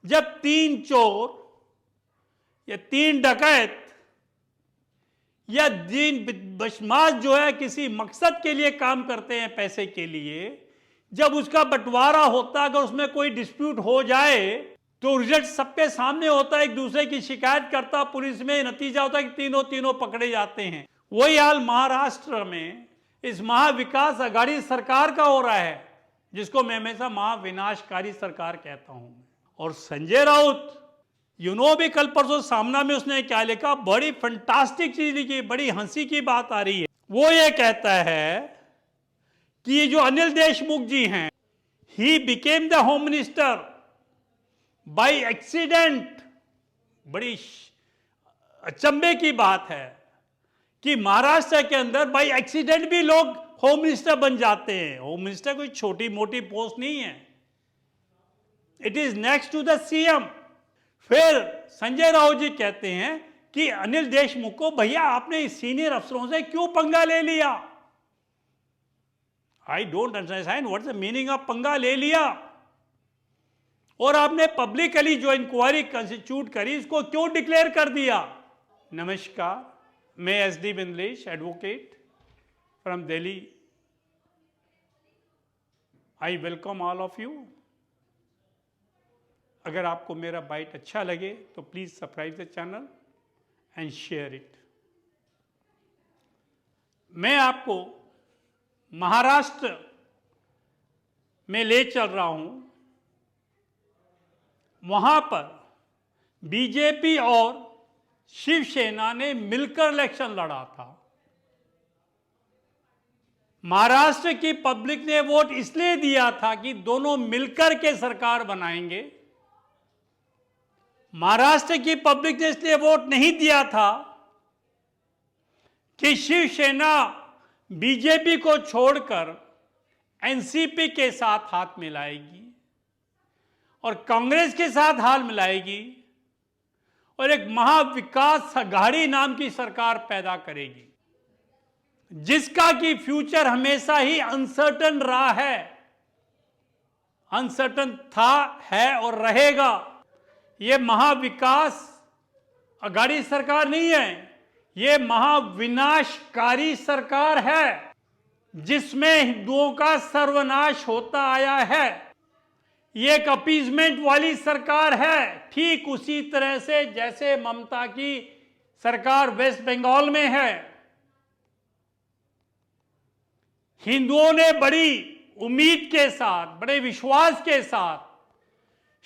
जब 3 चोर या 3 डकैत या 3 बदमाश जो है किसी मकसद के लिए काम करते हैं, पैसे के लिए, जब उसका बंटवारा होता है, अगर उसमें कोई डिस्प्यूट हो जाए तो रिजल्ट सबके सामने होता है, एक दूसरे की शिकायत करता पुलिस में, नतीजा होता है कि तीनों पकड़े जाते हैं। वही हाल महाराष्ट्र में इस महाविकास आघाड़ी सरकार का हो रहा है, जिसको मैं हमेशा महाविनाशकारी सरकार कहता हूं। और संजय राउत भी कल परसों सामना में उसने क्या लिखा, बड़ी फंटास्टिक चीज लिखी, बड़ी हंसी की बात आ रही है। वो ये कहता है कि ये जो अनिल देशमुख जी हैं, he became the home minister by accident. बड़ी अचंभे की बात है कि महाराष्ट्र के अंदर बाय एक्सीडेंट भी लोग होम मिनिस्टर बन जाते हैं। होम मिनिस्टर कोई छोटी मोटी पोस्ट नहीं है, it is next to the CM. फिर संजय राउत जी कहते हैं कि अनिल देशमुख को, भैया आपने सीनियर अफसरों से क्यों पंगा ले लिया? I don't understand what's the meaning of पंगा ले लिया। और आपने पब्लिकली जो इंक्वायरी कंस्टिट्यूट करी, इसको क्यों डिक्लेयर कर दिया? नमस्कार, मैं SD Bindlesh, advocate from Delhi. I welcome all of you. अगर आपको मेरा बाइट अच्छा लगे तो please subscribe the channel and share it. मैं आपको महाराष्ट्र में ले चल रहा हूं। वहां पर बीजेपी और शिवसेना ने मिलकर इलेक्शन लड़ा था। महाराष्ट्र की पब्लिक ने वोट इसलिए दिया था कि दोनों मिलकर के सरकार बनाएंगे। महाराष्ट्र की पब्लिक ने इसलिए वोट नहीं दिया था कि शिवसेना बीजेपी को छोड़कर एनसीपी के साथ हाथ मिलाएगी और कांग्रेस के साथ हाथ मिलाएगी और एक महाविकास आघाड़ी नाम की सरकार पैदा करेगी, जिसका कि फ्यूचर हमेशा ही अनसर्टन रहा है, अनसर्टन था, है और रहेगा। यह महाविकास आघाड़ी सरकार नहीं है, यह महाविनाशकारी सरकार है, जिसमें हिंदुओं का सर्वनाश होता आया है। ये एक अपीजमेंट वाली सरकार है, ठीक उसी तरह से जैसे ममता की सरकार वेस्ट बंगाल में है। हिंदुओं ने बड़ी उम्मीद के साथ, बड़े विश्वास के साथ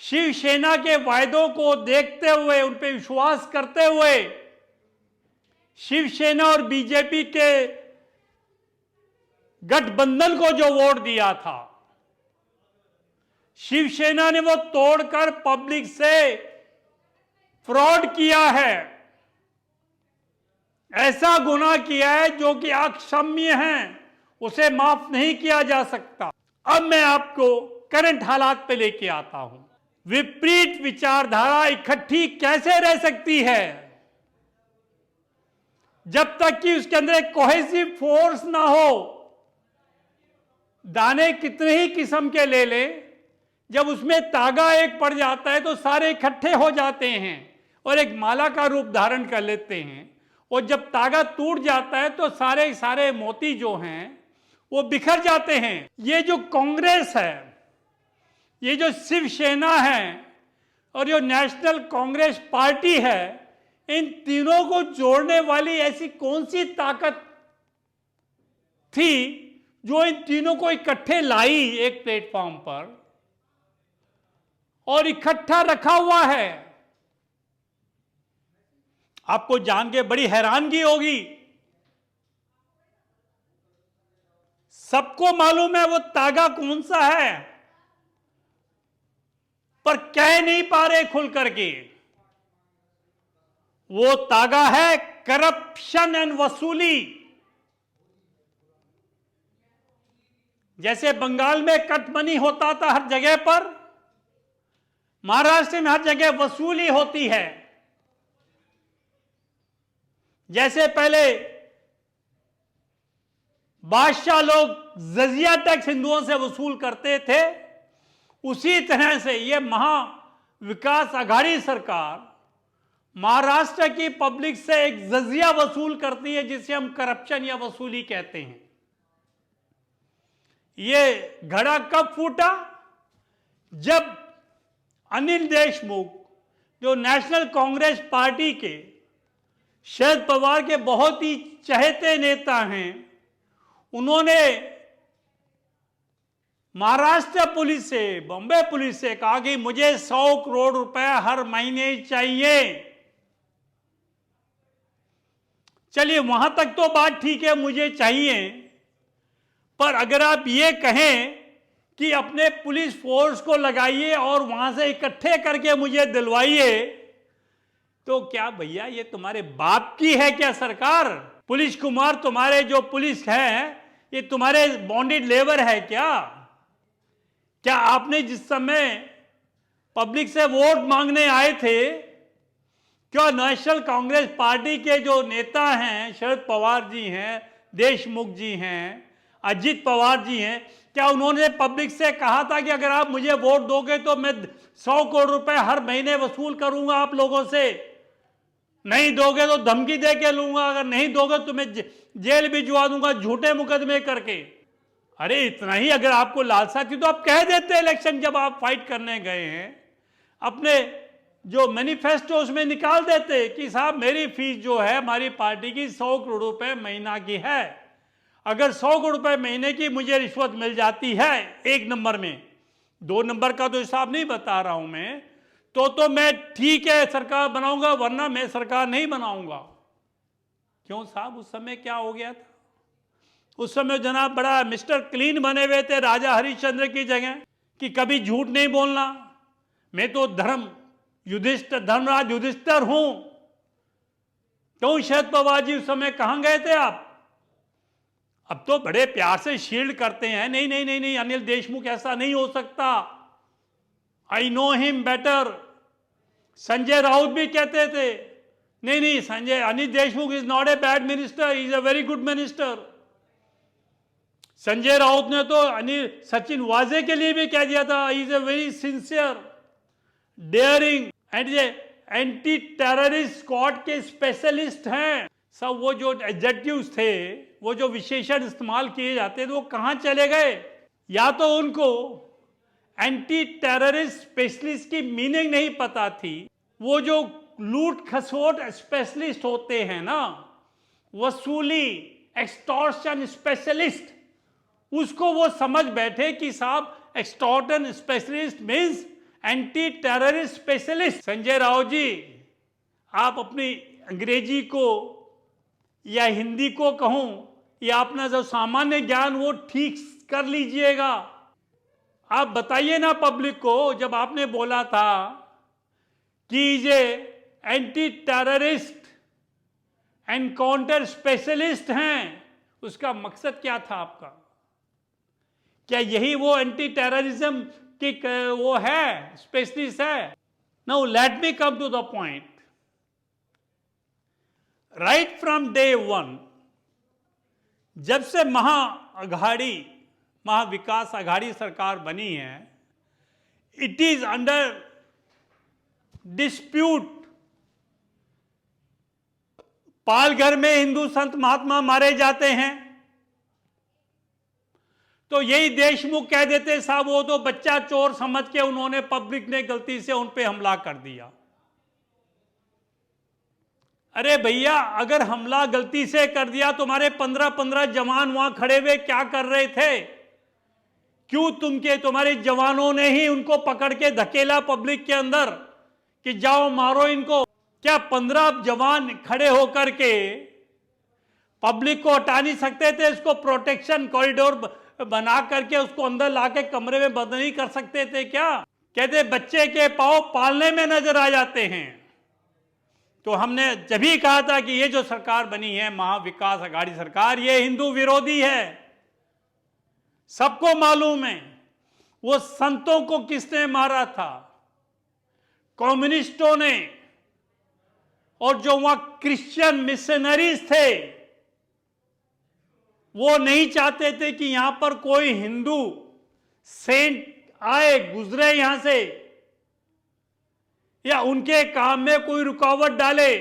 शिवसेना के वायदों को देखते हुए, उन पर विश्वास करते हुए शिवसेना और बीजेपी के गठबंधन को जो वोट दिया था, शिवसेना ने वो तोड़कर पब्लिक से फ्रॉड किया है, ऐसा गुनाह किया है जो कि अक्षम्य है, उसे माफ नहीं किया जा सकता। अब मैं आपको करंट हालात पे लेके आता हूं। विपरीत विचारधारा इकट्ठी कैसे रह सकती है जब तक कि उसके अंदर एक कोहेसिव फोर्स ना हो? दाने कितने ही किस्म के ले ले, जब उसमें तागा एक पड़ जाता है तो सारे इकट्ठे हो जाते हैं और एक माला का रूप धारण कर लेते हैं। और जब तागा टूट जाता है तो सारे सारे मोती जो हैं वो बिखर जाते हैं। ये जो कांग्रेस है, ये जो शिवसेना है और जो नेशनल कांग्रेस पार्टी है, इन तीनों को जोड़ने वाली ऐसी कौन सी ताकत थी जो इन तीनों को इकट्ठे लाई एक प्लेटफॉर्म पर और इकट्ठा रखा हुआ है? आपको जान के बड़ी हैरानगी होगी। सबको मालूम है वो तागा कौन सा है, पर कह नहीं पा रहे खुल करके। वो तागा है करप्शन एंड वसूली। जैसे बंगाल में कट मनी होता था हर जगह पर, महाराष्ट्र में हर जगह वसूली होती है। जैसे पहले बादशाह लोग जजिया टैक्स हिंदुओं से वसूल करते थे, उसी तरह से ये विकास आघाड़ी सरकार महाराष्ट्र की पब्लिक से एक जजिया वसूल करती है, जिसे हम करप्शन या वसूली कहते हैं। ये घड़ा कब फूटा? जब अनिल देशमुख, जो नेशनल कांग्रेस पार्टी के शरद पवार के बहुत ही चहेते नेता हैं, उन्होंने महाराष्ट्र पुलिस से, बॉम्बे पुलिस से कहा कि मुझे 100 करोड़ रुपए हर महीने चाहिए। चलिए, वहां तक तो बात ठीक है, मुझे चाहिए, पर अगर आप ये कहें कि अपने पुलिस फोर्स को लगाइए और वहां से इकट्ठे करके मुझे दिलवाइए, तो क्या भैया ये तुम्हारे बाप की है क्या सरकार? पुलिस कुमार, तुम्हारे जो पुलिस है, ये तुम्हारे बॉन्डेड लेबर है क्या? क्या आपने जिस समय पब्लिक से वोट मांगने आए थे, क्या नेशनल कांग्रेस पार्टी के जो नेता हैं, शरद पवार जी हैं, देशमुख जी हैं, अजित पवार जी हैं, क्या उन्होंने पब्लिक से कहा था कि अगर आप मुझे वोट दोगे तो मैं 100 करोड़ रुपए हर महीने वसूल करूंगा आप लोगों से, नहीं दोगे तो धमकी दे के लूंगा, अगर नहीं दोगे तो मैं जेल भिजवा दूंगा झूठे मुकदमे करके? अरे इतना ही अगर आपको लालसा थी तो आप कह देते इलेक्शन जब आप फाइट करने गए हैं, अपने जो मैनिफेस्टो उसमें निकाल देते कि साहब मेरी फीस जो है हमारी पार्टी की 100 करोड़ रुपए महीना की है, अगर 100 करोड़ रुपए महीने की मुझे रिश्वत मिल जाती है 1 नंबर में, 2 नंबर का तो हिसाब नहीं बता रहा हूं मैं, तो मैं ठीक है सरकार बनाऊंगा, वरना मैं सरकार नहीं बनाऊंगा। क्यों साहब, उस समय क्या हो गया था? उस समय जनाब बड़ा मिस्टर क्लीन बने हुए थे राजा हरिश्चंद्र की जगह, कि कभी झूठ नहीं बोलना, मैं तो धर्मराज युधिष्ठिर हूं। क्यों शरद पवार जी उस समय कहां गए थे आप? अब तो बड़े प्यार से शील्ड करते हैं, नहीं नहीं नहीं नहीं अनिल देशमुख ऐसा नहीं हो सकता, I know him better. Sanjay Raut भी कहते थे नहीं नहीं Anil Deshmukh is not a bad minister, is a very good minister. Sanjay Raut ने तो सचिन वाजे के लिए भी कह दिया था, is a very sincere, daring and anti terrorist squad के स्पेशलिस्ट हैं। सब वो जो एडजेक्टिव्स थे, वो जो विशेषण इस्तेमाल किए जाते थे, वो कहां चले गए? या तो उनको एंटी टेररिस्ट स्पेशलिस्ट की मीनिंग नहीं पता थी, वो जो लूट खसोट स्पेशलिस्ट होते हैं ना, वसूली एक्सटॉर्शन स्पेशलिस्ट, उसको वो समझ बैठे कि साहब extortion specialist means anti terrorist specialist. Sanjay Raut ji, आप अपनी अंग्रेजी को या हिंदी को कहूं, या अपना जो सामान्य ज्ञान वो ठीक कर लीजिएगा। आप बताइए ना पब्लिक को, जब आपने बोला था कि ये एंटी टेररिस्ट एनकाउंटर स्पेशलिस्ट हैं, उसका मकसद क्या था आपका? क्या यही वो एंटी टेररिज्म की वो है, स्पेशलिस्ट है? Now let me come to the point. Right from day 1, जब से महाविकास आघाड़ी सरकार बनी है, it is under dispute. Palghar में हिंदू संत महात्मा मारे जाते हैं, तो यही देशमुख कह देते साहब वो तो बच्चा चोर समझ के उन्होंने, पब्लिक ने गलती से उन पे हमला कर दिया। अरे भैया, अगर हमला गलती से कर दिया, तुम्हारे 15-15 जवान वहां खड़े हुए क्या कर रहे थे? क्यों तुम्हारे जवानों ने ही उनको पकड़ के धकेला पब्लिक के अंदर कि जाओ मारो इनको? क्या 15 जवान खड़े होकर के पब्लिक को हटा नहीं सकते थे? इसको प्रोटेक्शन कॉरिडोर बना करके उसको अंदर लाके कमरे में बंद नहीं कर सकते थे क्या? कहते बच्चे के पांव पालने में नजर आ जाते हैं। तो हमने जब ही कहा था कि ये जो सरकार बनी है महाविकास आघाड़ी सरकार, ये हिंदू विरोधी है। सबको मालूम है वो संतों को किसने मारा था, कम्युनिस्टों ने, और जो वहां क्रिश्चियन मिशनरीज थे, वो नहीं चाहते थे कि यहां पर कोई हिंदू सेंट आए, गुजरे यहां से। या उनके काम में कोई रुकावट डाले।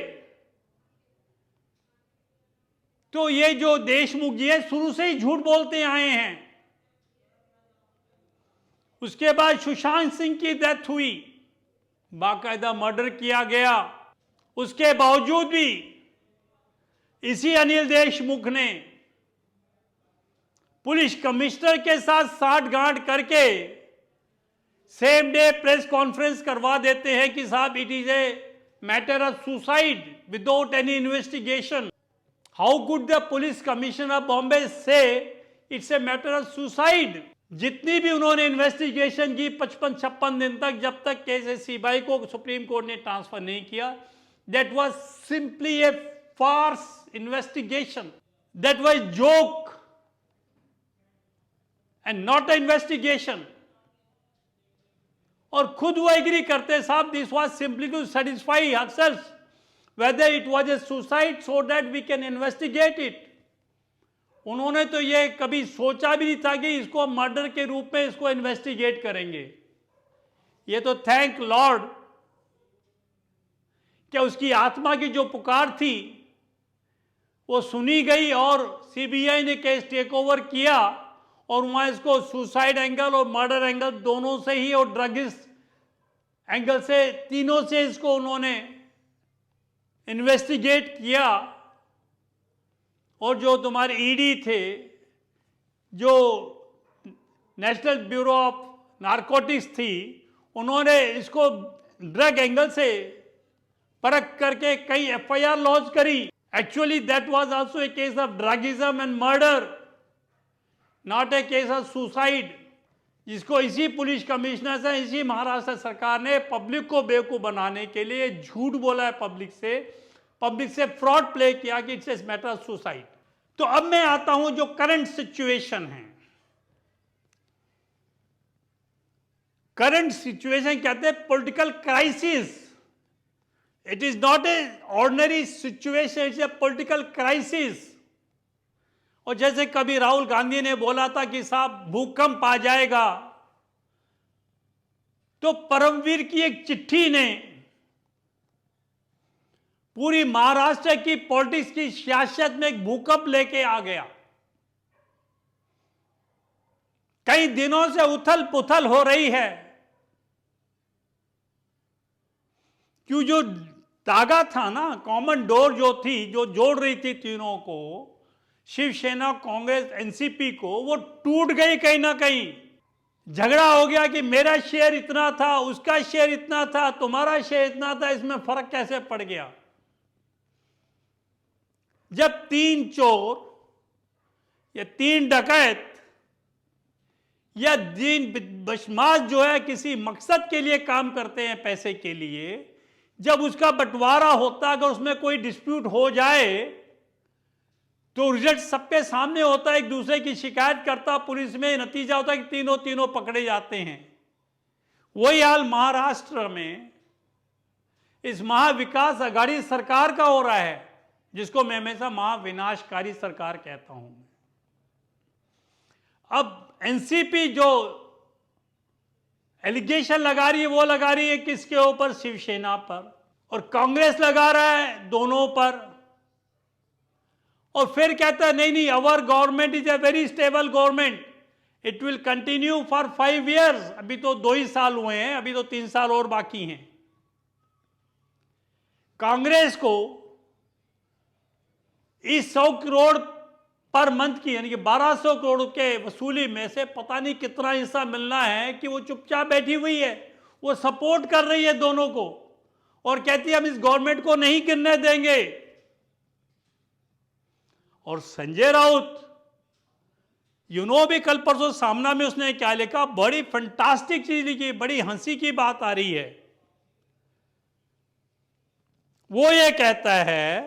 तो ये जो देशमुख जी है शुरू से ही झूठ बोलते आए हैं। उसके बाद सुशांत सिंह की डेथ हुई, बाकायदा मर्डर किया गया। उसके बावजूद भी इसी अनिल देशमुख ने पुलिस कमिश्नर के साथ साठगांठ करके सेम डे प्रेस कॉन्फ्रेंस करवा देते हैं कि साहब it is a matter of suicide without any investigation. How could the police commissioner of Bombay say it's a matter of suicide. जितनी भी उन्होंने इन्वेस्टिगेशन की 55-56 दिन तक, जब तक केस सीबीआई को सुप्रीम कोर्ट ने ट्रांसफर नहीं किया, that was simply a farce investigation, that was joke and not a investigation. और खुद वो एग्री करते साहब, this was simply to satisfy herself whether it was a suicide so that we can investigate it. उन्होंने तो ये कभी सोचा भी नहीं था कि इसको मर्डर के रूप में इसको इन्वेस्टिगेट करेंगे। ये तो थैंक लॉर्ड कि उसकी आत्मा की जो पुकार थी वो सुनी गई और सीबीआई ने केस टेक ओवर किया और वहां इसको सुसाइड एंगल और मर्डर एंगल दोनों से ही और ड्रगिस्ट एंगल से, तीनों से इसको उन्होंने इन्वेस्टिगेट किया। और जो तुम्हारे ईडी थे, जो नेशनल ब्यूरो ऑफ नारकोटिक्स थी, उन्होंने इसको ड्रग एंगल से परख करके कई एफआईआर लॉन्च करी। Actually that was also a case of drugism and murder, not a case of suicide, जिसको इसी पुलिस कमिश्नर से, इसी महाराष्ट्र सरकार ने पब्लिक को बेवकूफ बनाने के लिए झूठ बोला है, पब्लिक से फ्रॉड प्ले किया कि it's a matter of suicide. तो अब मैं आता हूं जो करंट सिचुएशन है। करंट सिचुएशन कहते हैं political crisis. It is not a ordinary situation, it's a political crisis. और जैसे कभी राहुल गांधी ने बोला था कि साहब भूकंप आ जाएगा, तो परमवीर की एक चिट्ठी ने पूरी महाराष्ट्र की पॉलिटिक्स की सियासत में एक भूकंप लेके आ गया। कई दिनों से उथल पुथल हो रही है, क्यों जो धागा था ना, कॉमन डोर जो थी, जो जोड़ रही थी तीनों को, शिवसेना, कांग्रेस, एनसीपी को, वो टूट गई कहीं ना कहीं। झगड़ा हो गया कि मेरा शेयर इतना था, उसका शेयर इतना था, तुम्हारा शेयर इतना था, इसमें फर्क कैसे पड़ गया। जब 3 चोर या 3 डकैत या 3 बदमाश जो है किसी मकसद के लिए काम करते हैं, पैसे के लिए, जब उसका बंटवारा होता है, अगर उसमें कोई डिस्प्यूट हो जाए तो रिजल्ट सबके सामने होता है, एक दूसरे की शिकायत करता पुलिस में, नतीजा होता है कि तीनों पकड़े जाते हैं। वही हाल महाराष्ट्र में इस महाविकास आघाड़ी सरकार का हो रहा है, जिसको मैं हमेशा महाविनाशकारी सरकार कहता हूं। अब एनसीपी जो एलिगेशन लगा रही है, वो लगा रही है किसके ऊपर? शिवसेना पर। और कांग्रेस लगा रहा है दोनों पर। और फिर कहता है नहीं, अवर government is a very stable government, it will continue for 5 years। अभी तो 2 ही साल हुए हैं, अभी तो 3 साल और बाकी हैं। कांग्रेस को इस 100 करोड़ पर मंथ की, यानी कि 1200 करोड़ के वसूली में से पता नहीं कितना हिस्सा मिलना है, कि वो चुपचाप बैठी हुई है। वो सपोर्ट कर रही है दोनों को और कहती है हम इस गवर्नमेंट को नहीं गिरने देंगे। और संजय राउत, भी कल परसों सामना में उसने क्या लिखा, बड़ी फंटास्टिक चीज लिखी, बड़ी हंसी की बात आ रही है। वो ये कहता है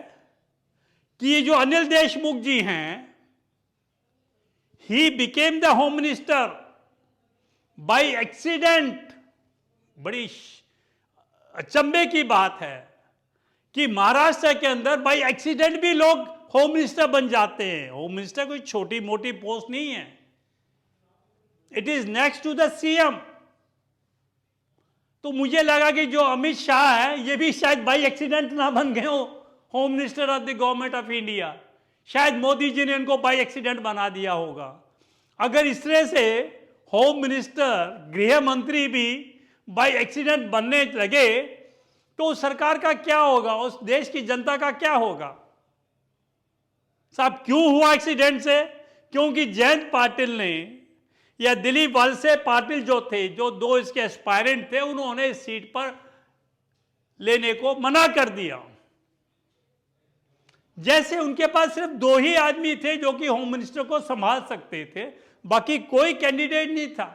कि ये जो अनिल देशमुख जी हैं, he became the home minister by accident. बड़ी अचंभे की बात है कि महाराष्ट्र के अंदर बाय एक्सीडेंट भी लोग होम मिनिस्टर बन जाते हैं। होम मिनिस्टर कोई छोटी मोटी पोस्ट नहीं है, it is next to the CM. तो मुझे लगा कि जो अमित शाह है ये भी शायद बाई एक्सीडेंट ना बन गए हो home minister of the government of India. शायद मोदी जी ने इनको बाई एक्सीडेंट बना दिया होगा। अगर इस तरह से होम मिनिस्टर, गृह मंत्री भी बाई एक्सीडेंट बनने लगे तो उस सरकार का क्या होगा, उस देश की जनता का क्या होगा? साहब क्यों हुआ एक्सीडेंट से? क्योंकि जयंत पाटिल ने या दिलीप वलसे पाटिल जो थे, जो दो इसके एस्पायरेंट थे, उन्होंने इस सीट पर लेने को मना कर दिया। जैसे उनके पास सिर्फ दो ही आदमी थे जो कि होम मिनिस्टर को संभाल सकते थे, बाकी कोई कैंडिडेट नहीं था,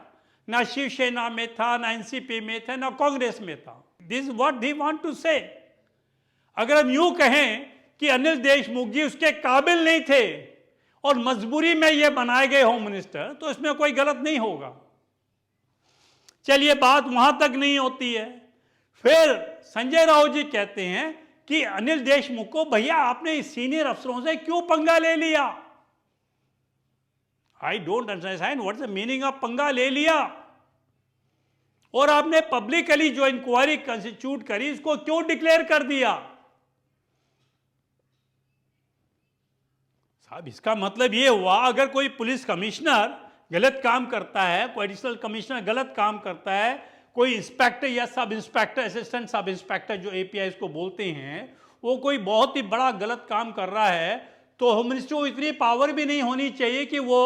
ना शिवसेना में था, ना एनसीपी में था, ना कांग्रेस में था। This what they want to say. अगर हम यूं कहें कि अनिल देशमुख जी उसके काबिल नहीं थे और मजबूरी में ये बनाए गए होम मिनिस्टर, तो इसमें कोई गलत नहीं होगा। चलिए, बात वहां तक नहीं होती है। फिर संजय राउत जी कहते हैं कि अनिल देशमुख को, भैया आपने सीनियर अफसरों से क्यों पंगा ले लिया? I don't understand what's the meaning of पंगा ले लिया। और आपने पब्लिकली जो इंक्वायरी कंस्टिट्यूट करी उसको क्यों डिक्लेयर कर दिया? साहब इसका मतलब ये हुआ, अगर कोई पुलिस कमिश्नर गलत काम करता है, कोई एडिशनल कमिश्नर गलत काम करता है, कोई इंस्पेक्टर या sub inspector, assistant sub inspector जो एपीआई को बोलते हैं, वो कोई बहुत ही बड़ा गलत काम कर रहा है, तो होम मिनिस्टर को इतनी पावर भी नहीं होनी चाहिए कि वो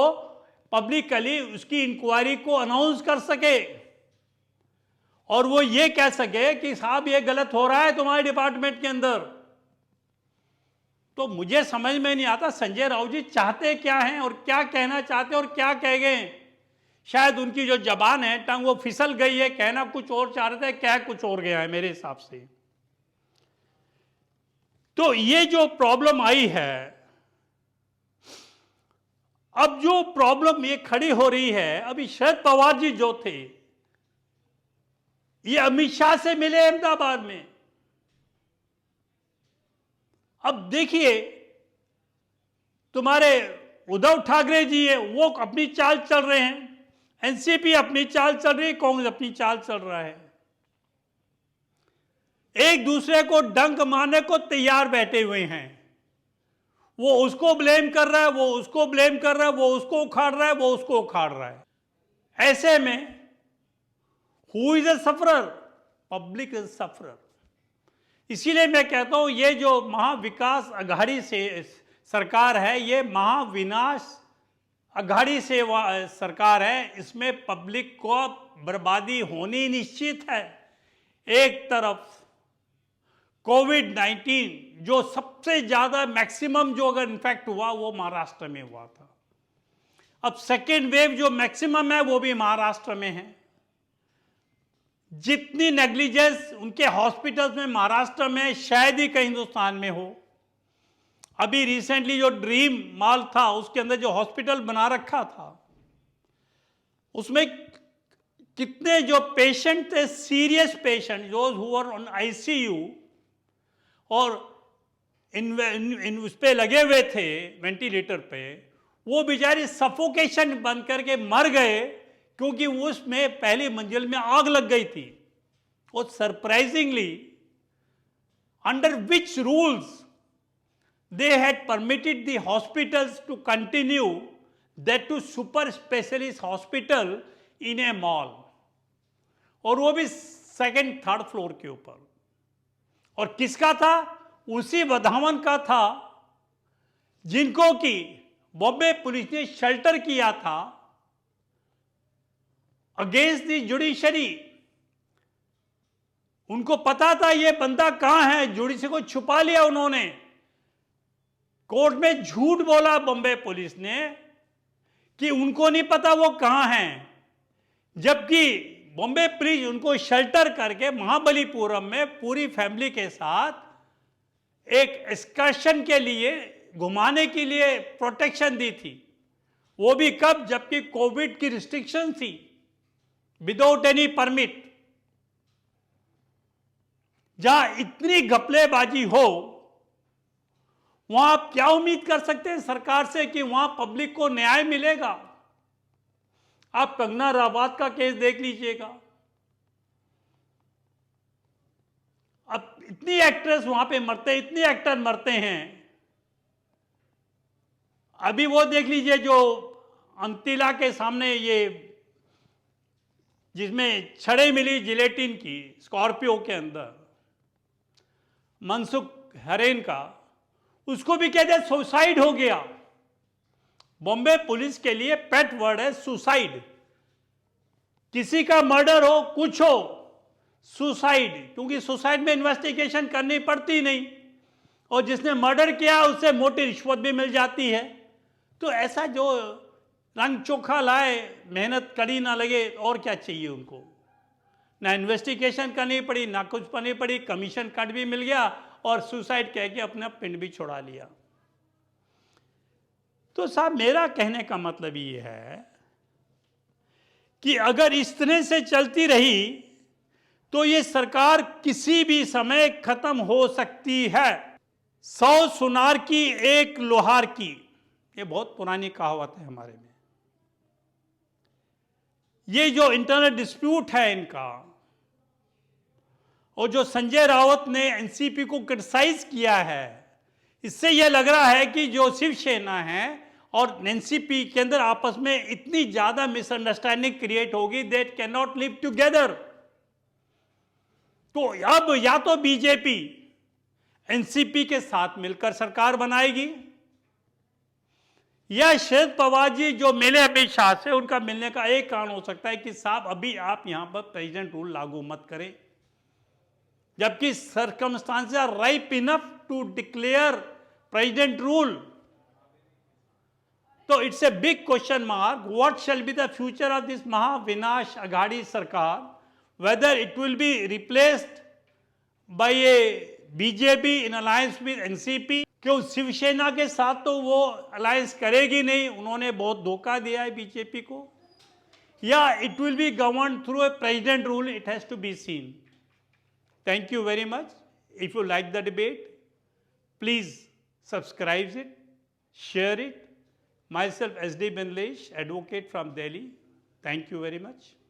पब्लिकली उसकी इंक्वायरी को अनाउंस कर सके और वो ये कह सके कि साहब ये गलत हो रहा है तुम्हारे डिपार्टमेंट के अंदर। तो मुझे समझ में नहीं आता संजय राउत जी चाहते क्या हैं और क्या कहना चाहते हैं और क्या कह गए। शायद उनकी जो जबान है, टंग, वो फिसल गई है, कहना कुछ और चाह रहे थे, कह कुछ और गया है मेरे हिसाब से। तो ये जो प्रॉब्लम आई है, अब जो प्रॉब्लम ये खड़ी हो रही है, अभी शरद पवार जी जो थे ये अमित शाह से मिले अहमदाबाद में। अब देखिए, तुम्हारे उद्धव ठाकरे जी है, वो अपनी चाल चल रहे हैं, एनसीपी अपनी चाल चल रही है, कांग्रेस अपनी चाल चल रहा है। एक दूसरे को डंक मारने को तैयार बैठे हुए हैं। वो उसको ब्लेम कर रहा है, वो उसको ब्लेम कर रहा है, वो उसको उखाड़ रहा है, वो उसको उखाड़ रहा है। ऐसे में who is a sufferer? Public is sufferer. इसीलिए मैं कहता हूं ये जो महाविकास अघाड़ी से सरकार है, ये महाविनाश अघाड़ी से सरकार है। इसमें पब्लिक को बर्बादी होनी निश्चित है। एक तरफ कोविड-19 जो सबसे ज्यादा मैक्सिमम जो अगर इन्फेक्ट हुआ वो महाराष्ट्र में हुआ था। अब सेकेंड वेव जो मैक्सिमम है वो भी महाराष्ट्र में है। जितनी नेग्लिजेंस उनके हॉस्पिटल्स में महाराष्ट्र में शायद ही कहीं हिंदुस्तान में हो। अभी रिसेंटली जो ड्रीम मॉल था उसके अंदर जो हॉस्पिटल बना रखा था, उसमें कितने जो पेशेंट थे, serious patient, those who were on ICU और उस पे लगे हुए थे वेंटिलेटर पे, वो बेचारे सफोकेशन बन करके मर गए क्योंकि उसमें पहली मंजिल में आग लग गई थी। और surprisingly, under which rules they had permitted the hospitals to continue, that to super specialist hospital in a mall, और वो भी सेकंड थर्ड फ्लोर के ऊपर। और किसका था? उसी वधावन का था जिनको कि बॉम्बे पुलिस ने शेल्टर किया था अगेंस्ट द जुडिशरी। उनको पता था ये बंदा कहां है, जुडिशरी को छुपा लिया उन्होंने। कोर्ट में झूठ बोला बॉम्बे पुलिस ने कि उनको नहीं पता वो कहां हैं, जबकि बॉम्बे पुलिस उनको शेल्टर करके महाबलीपुरम में पूरी फैमिली के साथ एक एक्सकर्शन के लिए, घुमाने के लिए प्रोटेक्शन दी थी। वो भी कब? जबकि कोविड की रिस्ट्रिक्शन थी, विदाउट एनी परमिट। जहां इतनी घपलेबाजी हो, वहां आप क्या उम्मीद कर सकते हैं सरकार से कि वहां पब्लिक को न्याय मिलेगा? आप कंगना रनावत का केस देख लीजिएगा। अब इतनी एक्ट्रेस वहां पे मरते हैं, इतने एक्टर मरते हैं। अभी वो देख लीजिए जो अंतिला के सामने ये जिसमें छड़े मिली जिलेटिन की स्कॉर्पियो के अंदर, मनसुख हरेन का, उसको भी कहते हैं सुसाइड हो गया। बॉम्बे पुलिस के लिए पेट वर्ड है सुसाइड। किसी का मर्डर हो, कुछ हो, सुसाइड, क्योंकि सुसाइड में इन्वेस्टिगेशन करनी पड़ती नहीं, और जिसने मर्डर किया उससे मोटी रिश्वत भी मिल जाती है। तो ऐसा जो रंग चोखा लाए, मेहनत कड़ी ना लगे, और क्या चाहिए उनको? ना इन्वेस्टिगेशन करनी पड़ी, ना कुछ करनी पड़ी, कमीशन कट भी मिल गया और सुसाइड कह के अपना पिंड भी छुड़ा लिया। तो साहब मेरा कहने का मतलब ये है कि अगर इस तरह से चलती रही तो ये सरकार किसी भी समय खत्म हो सकती है। 100 सुनार की एक लोहार की, ये बहुत पुरानी कहावत है हमारे में। ये जो इंटरनल डिस्प्यूट है इनका, और जो संजय राउत ने एनसीपी को क्रिटिसाइज किया है, इससे यह लग रहा है कि जो शिवसेना है और एनसीपी के अंदर आपस में इतनी ज्यादा मिसअंडरस्टैंडिंग क्रिएट होगी that can not live together. तो अब या तो बीजेपी एनसीपी के साथ मिलकर सरकार बनाएगी, या शरद पवार जी जो मिले अमित शाह से, उनका मिलने का एक कारण हो सकता है कि साहब अभी आप यहां पर प्रेसिडेंट रूल लागू मत करें, जबकि circumstances are ripe enough to declare president rule. तो it's a big question mark, what shall be the future of this Mahavinash Aghadi सरकार, whether it will be replaced by a BJP in alliance with NCP. क्यों शिवसेना के साथ तो वो alliance करेगी नहीं, उन्होंने बहुत धोखा दिया है बीजेपी को, या it will be govern through a president rule, it has to be seen. Thank you very much. If you like the debate, please subscribe it, share it. Myself, SD Benlesh, advocate from Delhi. Thank you very much.